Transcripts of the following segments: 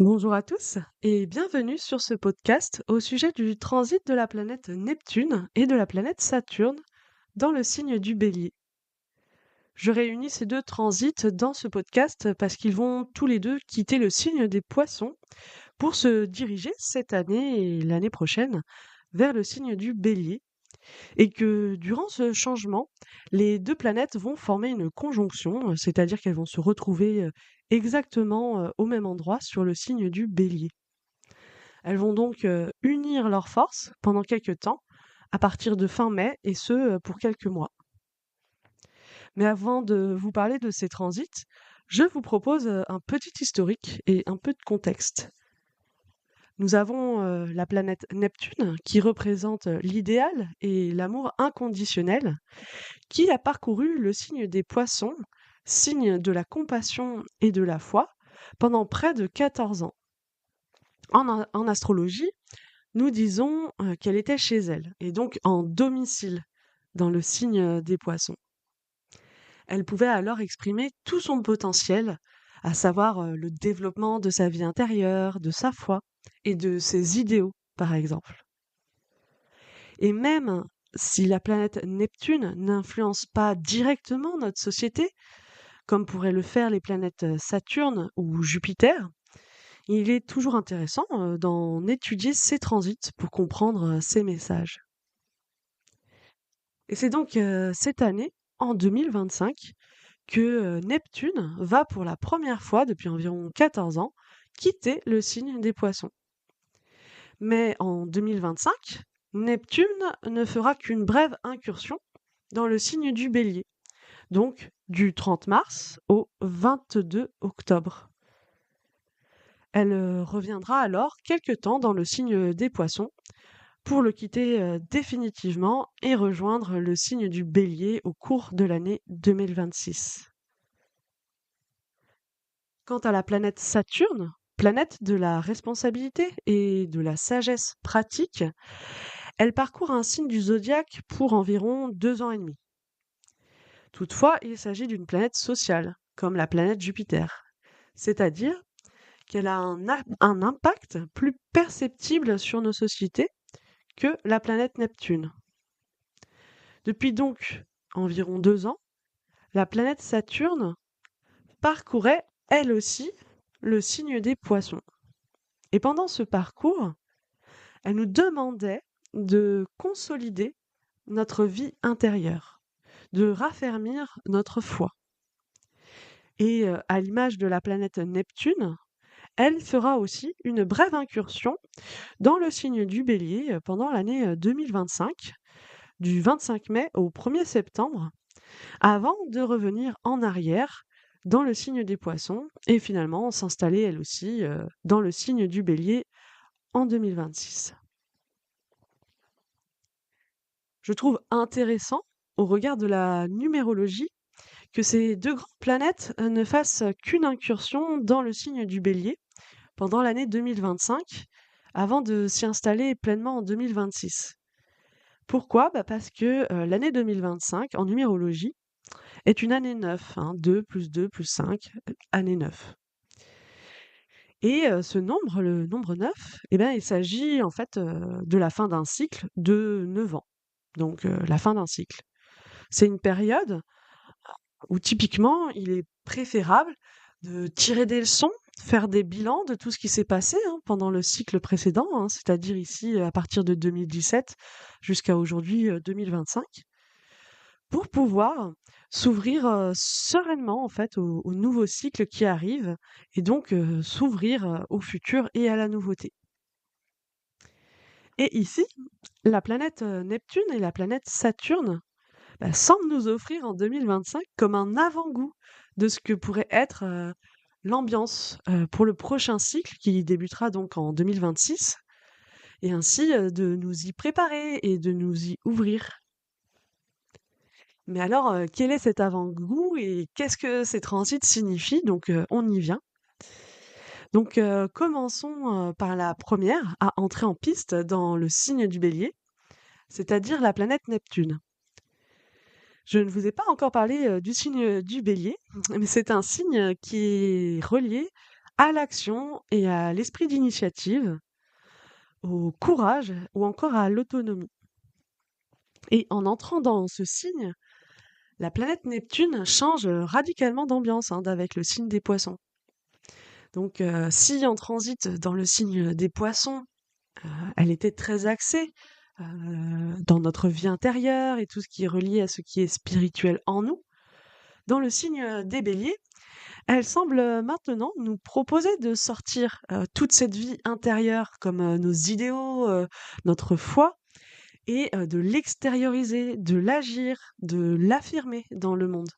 Bonjour à tous et bienvenue sur ce podcast au sujet du transit de la planète Neptune et de la planète Saturne dans le signe du Bélier. Je réunis ces deux transits dans ce podcast parce qu'ils vont tous les deux quitter le signe des Poissons pour se diriger cette année et l'année prochaine vers le signe du Bélier et que durant ce changement, les deux planètes vont former une conjonction, c'est-à-dire qu'elles vont se retrouver exactement au même endroit sur le signe du Bélier. Elles vont donc unir leurs forces pendant quelques temps, à partir de fin mai, et ce pour quelques mois. Mais avant de vous parler de ces transits, je vous propose un petit historique et un peu de contexte. Nous avons la planète Neptune qui représente l'idéal et l'amour inconditionnel, qui a parcouru le signe des Poissons, signe de la compassion et de la foi, pendant près de 14 ans. En astrologie, nous disons qu'elle était chez elle, et donc en domicile, dans le signe des Poissons. Elle pouvait alors exprimer tout son potentiel, à savoir le développement de sa vie intérieure, de sa foi et de ses idéaux, par exemple. Et même si la planète Neptune n'influence pas directement notre société, comme pourraient le faire les planètes Saturne ou Jupiter, il est toujours intéressant d'en étudier ces transits pour comprendre ces messages. Et c'est donc cette année, en 2025, que Neptune va pour la première fois depuis environ 14 ans quitter le signe des Poissons. Mais en 2025, Neptune ne fera qu'une brève incursion dans le signe du Bélier, donc du 30 mars au 22 octobre. Elle reviendra alors quelque temps dans le signe des Poissons pour le quitter définitivement et rejoindre le signe du Bélier au cours de l'année 2026. Quant à la planète Saturne, planète de la responsabilité et de la sagesse pratique, elle parcourt un signe du zodiaque pour environ 2 ans et demi. Toutefois, il s'agit d'une planète sociale, comme la planète Jupiter, c'est-à-dire qu'elle a un impact plus perceptible sur nos sociétés que la planète Neptune. Depuis donc environ 2 ans, la planète Saturne parcourait, elle aussi, le signe des Poissons. Et pendant ce parcours, elle nous demandait de consolider notre vie intérieure, de raffermir notre foi. Et à l'image de la planète Neptune, elle fera aussi une brève incursion dans le signe du Bélier pendant l'année 2025, du 25 mai au 1er septembre, avant de revenir en arrière dans le signe des Poissons et finalement s'installer elle aussi dans le signe du Bélier en 2026. Je trouve intéressant, au regard de la numérologie, que ces deux grandes planètes ne fassent qu'une incursion dans le signe du Bélier pendant l'année 2025, avant de s'y installer pleinement en 2026. Pourquoi? Parce que l'année 2025, en numérologie, est une année 9, 2 plus 2 plus 5, année 9. Et ce nombre, le nombre 9, eh ben, il s'agit en fait de la fin d'un cycle de 9 ans. Donc la fin d'un cycle. C'est une période où typiquement il est préférable de tirer des leçons, faire des bilans de tout ce qui s'est passé pendant le cycle précédent, c'est-à-dire ici à partir de 2017 jusqu'à aujourd'hui 2025, pour pouvoir s'ouvrir sereinement en fait au nouveau cycle qui arrive et donc s'ouvrir au futur et à la nouveauté. Et ici, la planète Neptune et la planète Saturne semblent nous offrir en 2025 comme un avant-goût de ce que pourrait être l'ambiance pour le prochain cycle qui débutera donc en 2026 et ainsi de nous y préparer et de nous y ouvrir. Mais alors, quel est cet avant-goût et qu'est-ce que ces transits signifient? Donc, on y vient. Donc, commençons par la première à entrer en piste dans le signe du Bélier, c'est-à-dire la planète Neptune. Je ne vous ai pas encore parlé du signe du Bélier, mais c'est un signe qui est relié à l'action et à l'esprit d'initiative, au courage ou encore à l'autonomie. Et en entrant dans ce signe, la planète Neptune change radicalement d'ambiance avec le signe des poissons. Donc si en transit dans le signe des poissons, elle était très axée dans notre vie intérieure et tout ce qui est relié à ce qui est spirituel en nous, dans le signe des béliers, elle semble maintenant nous proposer de sortir toute cette vie intérieure comme nos idéaux, notre foi, et de l'extérioriser, de l'agir, de l'affirmer dans le monde.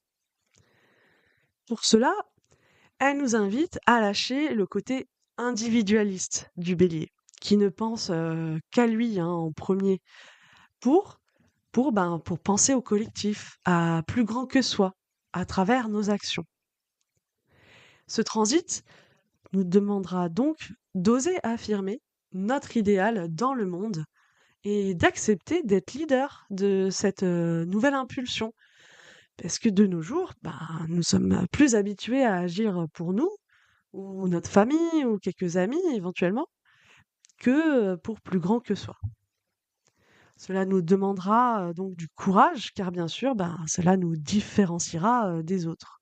Pour cela, elle nous invite à lâcher le côté individualiste du bélier, qui ne pense qu'à lui en premier, pour, pour penser au collectif, à plus grand que soi, à travers nos actions. Ce transit nous demandera donc d'oser affirmer notre idéal dans le monde et d'accepter d'être leader de cette nouvelle impulsion. Parce que de nos jours, nous sommes plus habitués à agir pour nous, ou notre famille, ou quelques amis éventuellement, que pour plus grand que soi. Cela nous demandera donc du courage, car bien sûr, cela nous différenciera des autres.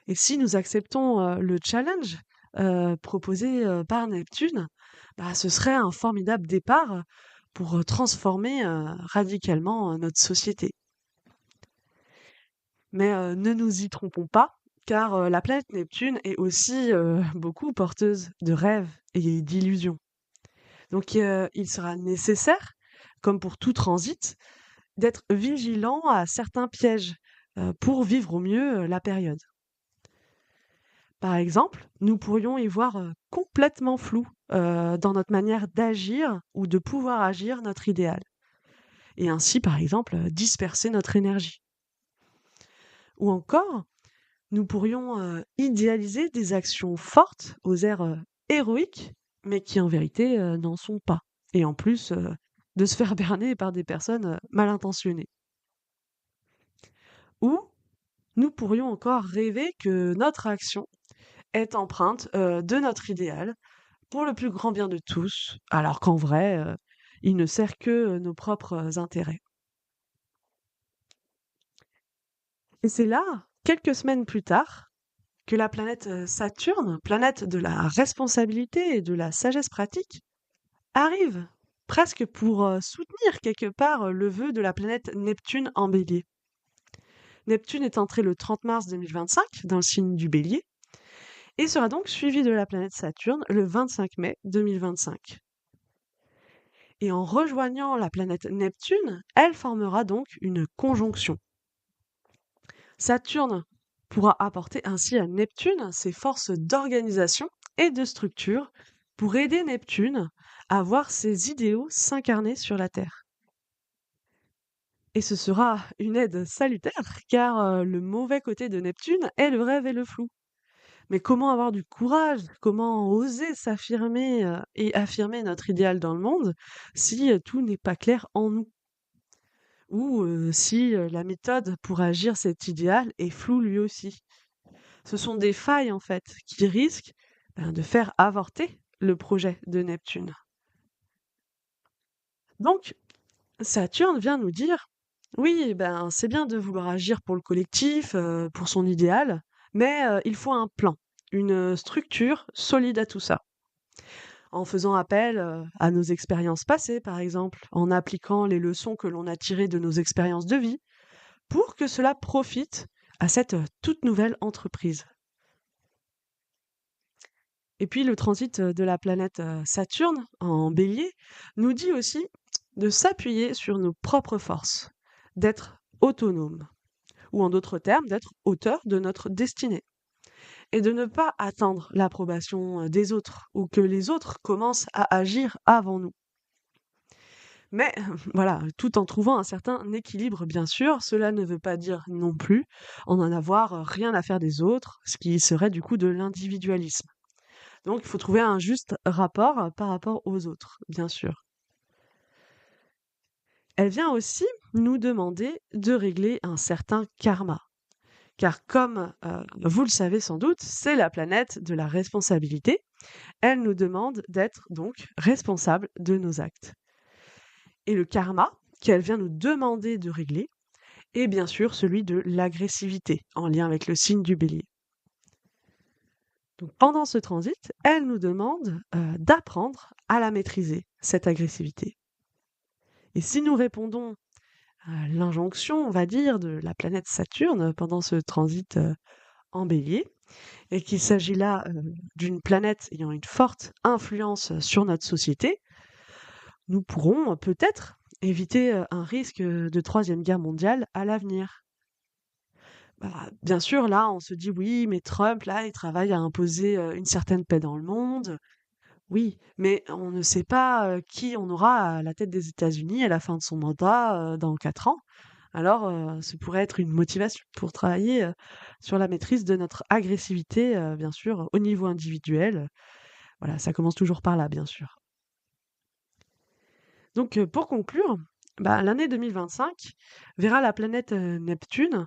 Et si nous acceptons le challenge proposé par Neptune, ce serait un formidable départ pour transformer radicalement notre société. Mais ne nous y trompons pas, car la planète Neptune est aussi beaucoup porteuse de rêves et d'illusions. Donc il sera nécessaire, comme pour tout transit, d'être vigilant à certains pièges pour vivre au mieux la période. Par exemple, nous pourrions y voir complètement flou dans notre manière d'agir ou de pouvoir agir notre idéal. Et ainsi, par exemple, disperser notre énergie. Ou encore, nous pourrions idéaliser des actions fortes aux airs héroïques, mais qui en vérité n'en sont pas. Et en plus, de se faire berner par des personnes mal intentionnées. Ou nous pourrions encore rêver que notre action est empreinte de notre idéal pour le plus grand bien de tous, alors qu'en vrai, il ne sert que nos propres intérêts. Et c'est là, quelques semaines plus tard, que la planète Saturne, planète de la responsabilité et de la sagesse pratique, arrive presque pour soutenir quelque part le vœu de la planète Neptune en bélier. Neptune est entré le 30 mars 2025 dans le signe du bélier et sera donc suivi de la planète Saturne le 25 mai 2025. Et en rejoignant la planète Neptune, elle formera donc une conjonction. Saturne pourra apporter ainsi à Neptune ses forces d'organisation et de structure pour aider Neptune à voir ses idéaux s'incarner sur la Terre. Et ce sera une aide salutaire, car le mauvais côté de Neptune est le rêve et le flou. Mais comment avoir du courage, comment oser s'affirmer et affirmer notre idéal dans le monde si tout n'est pas clair en nous? Ou si la méthode pour agir cet idéal est floue lui aussi. Ce sont des failles en fait qui risquent de faire avorter le projet de Neptune. Donc Saturne vient nous dire, oui, c'est bien de vouloir agir pour le collectif, pour son idéal, mais il faut un plan, une structure solide à tout ça. En faisant appel à nos expériences passées, par exemple, en appliquant les leçons que l'on a tirées de nos expériences de vie, pour que cela profite à cette toute nouvelle entreprise. Et puis le transit de la planète Saturne en bélier nous dit aussi de s'appuyer sur nos propres forces, d'être autonome, ou en d'autres termes, d'être auteur de notre destinée, et de ne pas attendre l'approbation des autres, ou que les autres commencent à agir avant nous. Mais voilà, tout en trouvant un certain équilibre, bien sûr, cela ne veut pas dire non plus en avoir rien à faire des autres, ce qui serait du coup de l'individualisme. Donc il faut trouver un juste rapport par rapport aux autres, bien sûr. Elle vient aussi nous demander de régler un certain karma, Car comme vous le savez sans doute, c'est la planète de la responsabilité. Elle nous demande d'être donc responsables de nos actes. Et le karma qu'elle vient nous demander de régler est bien sûr celui de l'agressivité, en lien avec le signe du bélier. Donc pendant ce transit, elle nous demande d'apprendre à la maîtriser, cette agressivité. Et si nous répondons à l'injonction, on va dire, de la planète Saturne pendant ce transit en bélier, et qu'il s'agit là d'une planète ayant une forte influence sur notre société, nous pourrons peut-être éviter un risque de troisième guerre mondiale à l'avenir. Bah, bien sûr, là, on se dit oui, mais Trump, là, il travaille à imposer une certaine paix dans le monde. Oui, mais on ne sait pas qui on aura à la tête des États-Unis à la fin de son mandat dans 4 ans. Alors, ce pourrait être une motivation pour travailler sur la maîtrise de notre agressivité, bien sûr, au niveau individuel. Voilà, ça commence toujours par là, bien sûr. Donc, pour conclure, bah, l'année 2025 verra la planète Neptune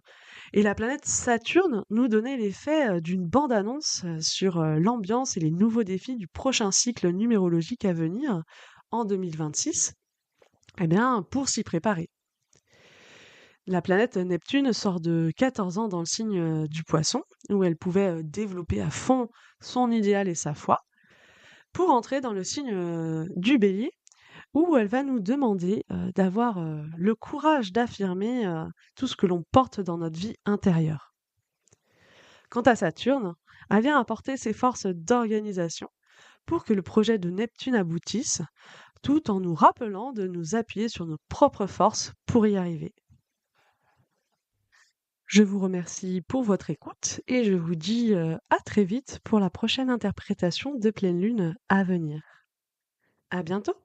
et la planète Saturne nous donner l'effet d'une bande-annonce sur l'ambiance et les nouveaux défis du prochain cycle numérologique à venir en 2026, eh bien, pour s'y préparer. La planète Neptune sort de 14 ans dans le signe du Poisson, où elle pouvait développer à fond son idéal et sa foi, pour entrer dans le signe du Bélier, où elle va nous demander d'avoir le courage d'affirmer tout ce que l'on porte dans notre vie intérieure. Quant à Saturne, elle vient apporter ses forces d'organisation pour que le projet de Neptune aboutisse, tout en nous rappelant de nous appuyer sur nos propres forces pour y arriver. Je vous remercie pour votre écoute et je vous dis à très vite pour la prochaine interprétation de pleine lune à venir. À bientôt!